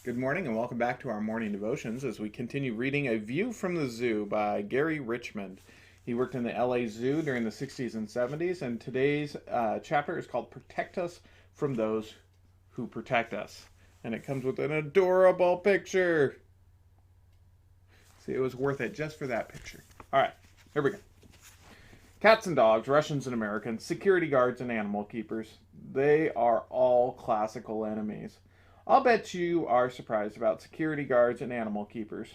Good morning and welcome back to our morning devotions as we continue reading A View from the Zoo by Gary Richmond. He worked in the LA Zoo during the 60s and 70s, and today's chapter is called Protect Us from Those Who Protect Us. And it comes with an adorable picture. See, it was worth it just for that picture. All right, here we go. Cats and dogs, Russians and Americans, security guards and animal keepers, they are all classical enemies. I'll bet you are surprised about security guards and animal keepers.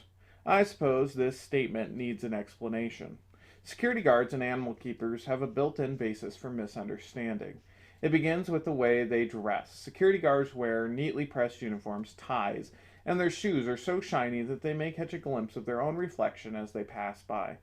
I suppose this statement needs an explanation. Security guards and animal keepers have a built-in basis for misunderstanding. It begins with the way they dress. Security guards wear neatly pressed uniforms, ties, and their shoes are so shiny that they may catch a glimpse of their own reflection as they pass by.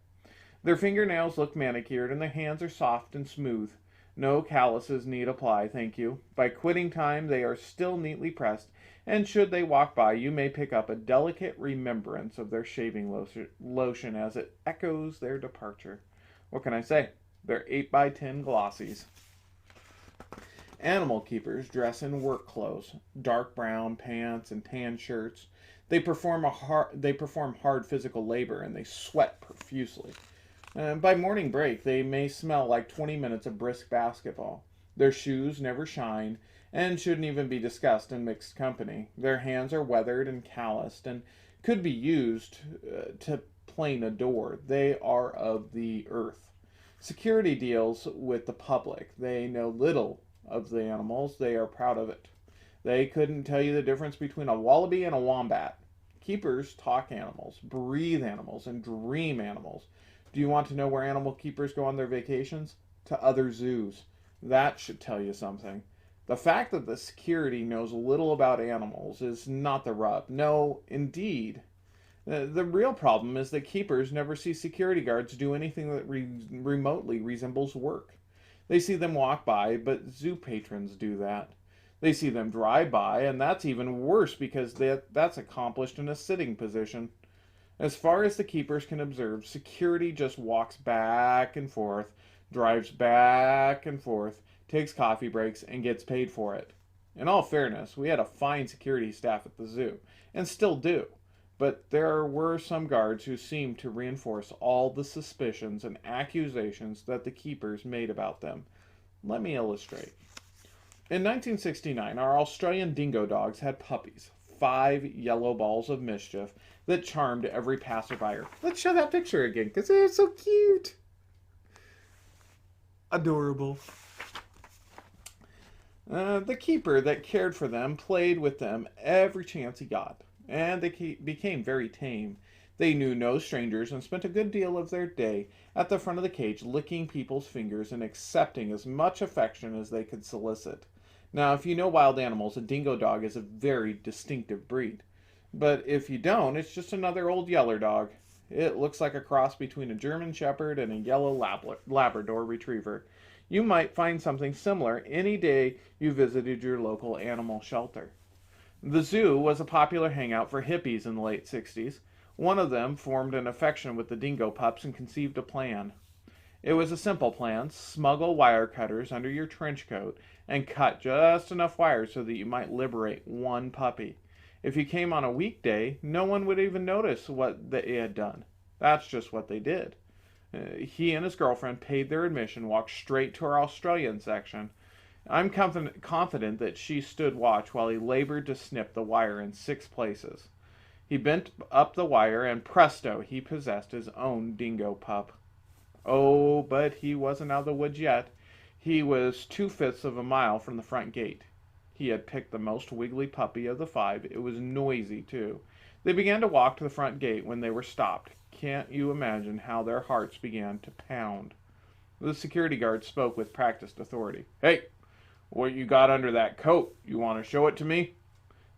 Their fingernails look manicured and their hands are soft and smooth. No calluses need apply, thank you. By quitting time, they are still neatly pressed, and should they walk by, you may pick up a delicate remembrance of their shaving lotion as it echoes their departure. What can I say? They're 8x10 glossies. Animal keepers dress in work clothes, dark brown pants and tan shirts. They perform hard physical labor and they sweat profusely. By morning break, they may smell like 20 minutes of brisk basketball. Their shoes never shine and shouldn't even be discussed in mixed company. Their hands are weathered and calloused and could be used to plane a door. They are of the earth. Security deals with the public. They know little of the animals. They are proud of it. They couldn't tell you the difference between a wallaby and a wombat. Keepers talk animals, breathe animals, and dream animals. Do you want to know where animal keepers go on their vacations? To other zoos. That should tell you something. The fact that the security knows little about animals is not the rub. No, indeed. The real problem is that keepers never see security guards do anything that remotely resembles work. They see them walk by, but zoo patrons do that. They see them drive by, and that's even worse because that's accomplished in a sitting position. As far as the keepers can observe, security just walks back and forth, drives back and forth, takes coffee breaks, and gets paid for it. In all fairness, we had a fine security staff at the zoo, and still do. But there were some guards who seemed to reinforce all the suspicions and accusations that the keepers made about them. Let me illustrate. In 1969, our Australian dingo dogs had puppies, 5 yellow balls of mischief that charmed every passerby. Let's show that picture again, because they're so cute. Adorable. The keeper that cared for them played with them every chance he got, and they became very tame. They knew no strangers and spent a good deal of their day at the front of the cage licking people's fingers and accepting as much affection as they could solicit. Now, if you know wild animals, a dingo dog is a very distinctive breed. But if you don't, it's just another old yeller dog. It looks like a cross between a German Shepherd and a yellow Labrador Retriever. You might find something similar any day you visited your local animal shelter. The zoo was a popular hangout for hippies in the late 60s. One of them formed an affection with the dingo pups and conceived a plan. It was a simple plan: smuggle wire cutters under your trench coat and cut just enough wire so that you might liberate one puppy. If you came on a weekday, no one would even notice what they had done. That's just what they did. He and his girlfriend paid their admission, walked straight to our Australian section. I'm confident that she stood watch while he labored to snip the wire in 6 places. He bent up the wire, and presto, he possessed his own dingo pup. Oh, but he wasn't out of the woods yet. He was 2/5 of a mile from the front gate. He had picked the most wiggly puppy of the 5. It was noisy, too. They began to walk to the front gate when they were stopped. Can't you imagine how their hearts began to pound? The security guard spoke with practiced authority. "Hey, what you got under that coat? You want to show it to me?"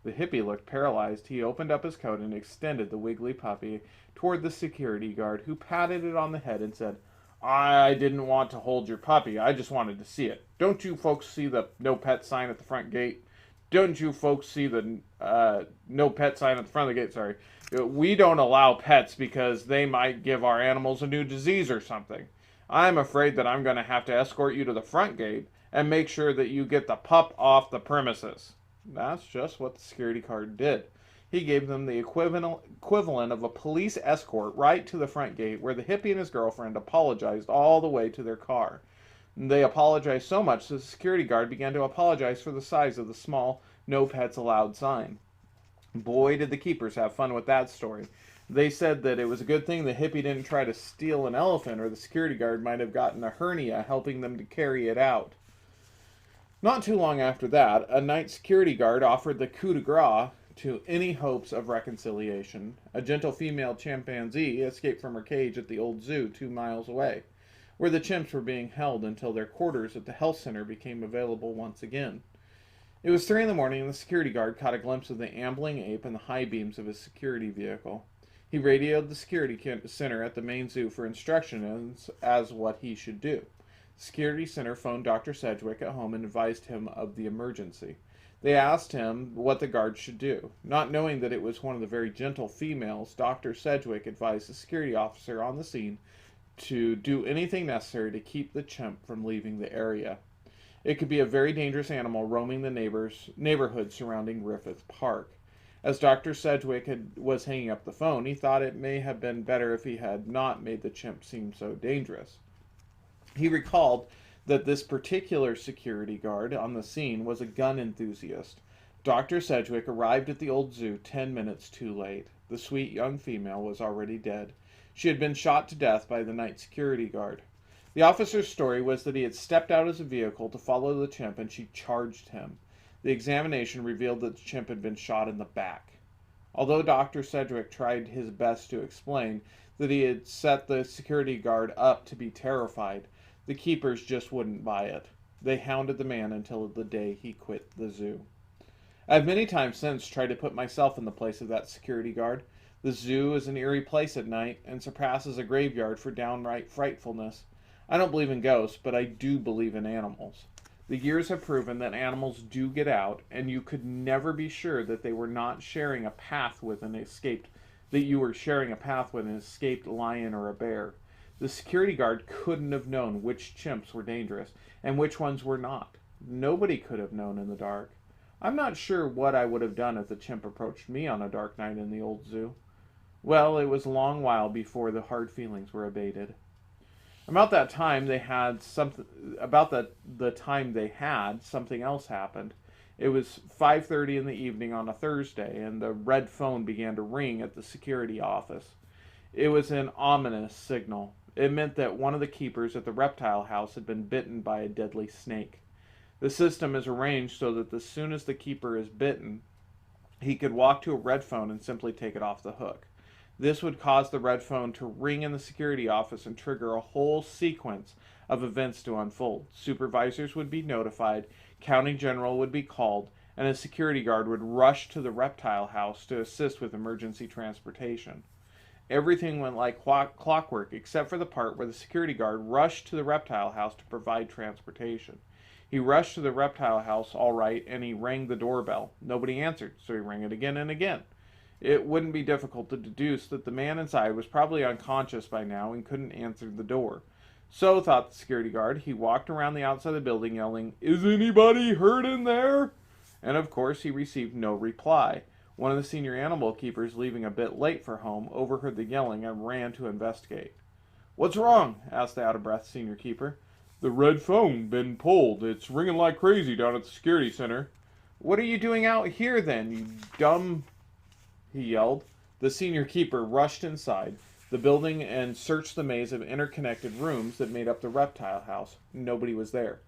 The hippie looked paralyzed. He opened up his coat and extended the wiggly puppy toward the security guard, who patted it on the head and said, "I didn't want to hold your puppy. I just wanted to see it. Don't you folks see the no pet sign at the front gate? Don't you folks see the no pet sign at the front of the gate? Sorry. We don't allow pets because they might give our animals a new disease or something. I'm afraid that I'm going to have to escort you to the front gate and make sure that you get the pup off the premises." That's just what the security guard did. He gave them the equivalent of a police escort right to the front gate, where the hippie and his girlfriend apologized all the way to their car. They apologized so much that the security guard began to apologize for the size of the small "No Pets Allowed" sign. Boy, did the keepers have fun with that story. They said that it was a good thing the hippie didn't try to steal an elephant, or the security guard might have gotten a hernia helping them to carry it out. Not too long after that, a night security guard offered the coup de grace to any hopes of reconciliation. A gentle female chimpanzee escaped from her cage at the old zoo 2 miles away, where the chimps were being held until their quarters at the health center became available once again. It was 3 in the morning, and the security guard caught a glimpse of the ambling ape in the high beams of his security vehicle. He radioed the security center at the main zoo for instructions as what he should do. The security center phoned Dr. Sedgwick at home and advised him of the emergency. They asked him what the guard should do. Not knowing that it was one of the very gentle females, Dr. Sedgwick advised the security officer on the scene to do anything necessary to keep the chimp from leaving the area. It could be a very dangerous animal roaming the neighborhood surrounding Griffith Park. As Dr. Sedgwick was hanging up the phone, he thought it may have been better if he had not made the chimp seem so dangerous. He recalled that this particular security guard on the scene was a gun enthusiast. Dr. Sedgwick arrived at the old zoo 10 minutes too late. The sweet young female was already dead. She had been shot to death by the night security guard. The officer's story was that he had stepped out of his vehicle to follow the chimp, and she charged him. The examination revealed that the chimp had been shot in the back. Although Dr. Sedgwick tried his best to explain that he had set the security guard up to be terrified, the keepers just wouldn't buy it. They hounded the man until the day he quit the zoo. I've many times since tried to put myself in the place of that security guard. The zoo is an eerie place at night, and surpasses a graveyard for downright frightfulness. I don't believe in ghosts, but I do believe in animals. The years have proven that animals do get out, and you could never be sure that they were not sharing a path with an escaped lion or a bear. The security guard couldn't have known which chimps were dangerous and which ones were not. Nobody could have known in the dark. I'm not sure what I would have done if the chimp approached me on a dark night in the old zoo. Well, it was a long while before the hard feelings were abated. About the time they had, something else happened. It was 5:30 in the evening on a Thursday, and the red phone began to ring at the security office. It was an ominous signal. It meant that one of the keepers at the reptile house had been bitten by a deadly snake. The system is arranged so that as soon as the keeper is bitten, he could walk to a red phone and simply take it off the hook. This would cause the red phone to ring in the security office and trigger a whole sequence of events to unfold. Supervisors would be notified, county general would be called, and a security guard would rush to the reptile house to assist with emergency transportation. Everything went like clockwork except for the part where the security guard rushed to the reptile house to provide transportation. He rushed to the reptile house all right, and he rang the doorbell. Nobody answered, so he rang it again and again. It wouldn't be difficult to deduce that the man inside was probably unconscious by now and couldn't answer the door. So, thought the security guard, he walked around the outside of the building yelling, "Is anybody hurt in there?" And of course he received no reply. One of the senior animal keepers, leaving a bit late for home, overheard the yelling and ran to investigate. "What's wrong?" asked the out-of-breath senior keeper. "The red phone been pulled. It's ringing like crazy down at the security center." "What are you doing out here then, you dumb..." he yelled. The senior keeper rushed inside the building and searched the maze of interconnected rooms that made up the reptile house. Nobody was there.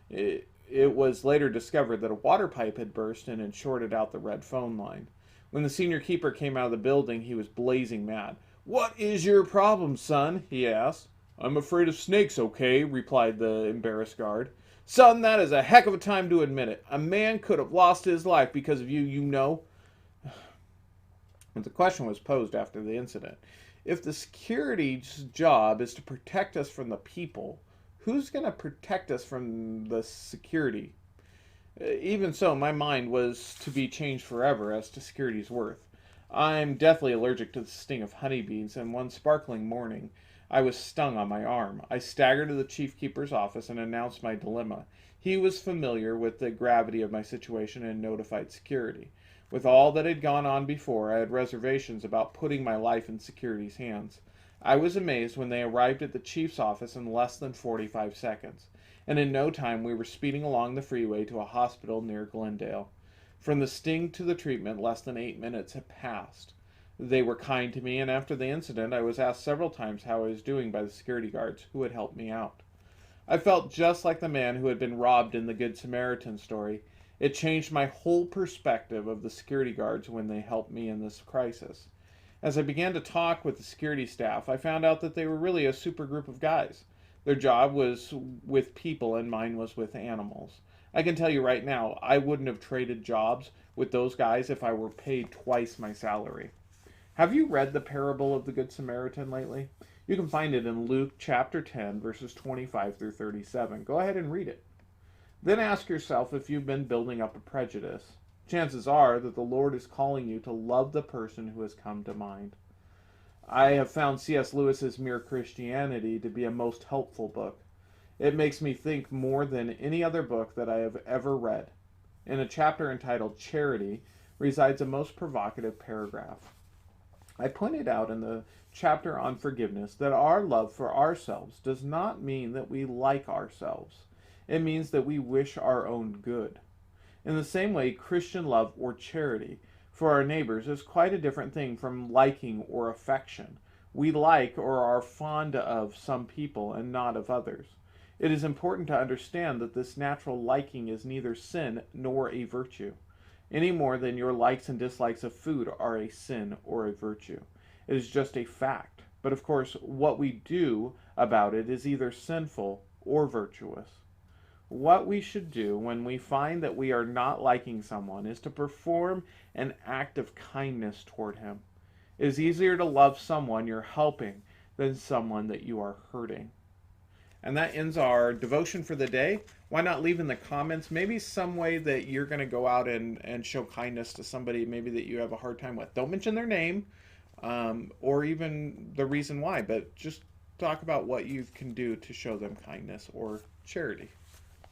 It was later discovered that a water pipe had burst and had shorted out the red phone line. When the senior keeper came out of the building, he was blazing mad. "What is your problem, son?" he asked. "I'm afraid of snakes, okay?" replied the embarrassed guard. "Son, that is a heck of a time to admit it. A man could have lost his life because of you, you know." The question was posed after the incident. If the security's job is to protect us from the people, who's going to protect us from the security? Even so, my mind was to be changed forever as to security's worth. I'm deathly allergic to the sting of honeybees, and one sparkling morning I was stung on my arm. I staggered to the chief keeper's office and announced my dilemma. He was familiar with the gravity of my situation and notified security. With all that had gone on before, I had reservations about putting my life in security's hands. I was amazed when they arrived at the chief's office in less than 45 seconds, and in no time we were speeding along the freeway to a hospital near Goldendale. From the sting to the treatment, less than 8 minutes had passed. They were kind to me, and after the incident, I was asked several times how I was doing by the security guards who had helped me out. I felt just like the man who had been robbed in the Good Samaritan story. It changed my whole perspective of the security guards when they helped me in this crisis. As I began to talk with the security staff, I found out that they were really a super group of guys. Their job was with people and mine was with animals. I can tell you right now, I wouldn't have traded jobs with those guys if I were paid twice my salary. Have you read the parable of the Good Samaritan lately? You can find it in Luke chapter 10, verses 25 through 37. Go ahead and read it. Then ask yourself if you've been building up a prejudice. Chances are that the Lord is calling you to love the person who has come to mind. I have found C.S. Lewis's Mere Christianity to be a most helpful book. It makes me think more than any other book that I have ever read. In a chapter entitled Charity resides a most provocative paragraph. I pointed out in the chapter on forgiveness that our love for ourselves does not mean that we like ourselves. It means that we wish our own good. In the same way, Christian love or charity for our neighbors is quite a different thing from liking or affection. We like or are fond of some people and not of others. It is important to understand that this natural liking is neither sin nor a virtue, any more than your likes and dislikes of food are a sin or a virtue. It is just a fact. But of course, what we do about it is either sinful or virtuous. What we should do when we find that we are not liking someone is to perform an act of kindness toward him. It is easier to love someone you're helping than someone that you are hurting. And that ends our devotion for the day. Why not leave in the comments maybe some way that you're going to go out and show kindness to somebody maybe that you have a hard time with. Don't mention their name or even the reason why, but just talk about what you can do to show them kindness or charity.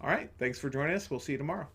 All right, thanks for joining us. We'll see you tomorrow.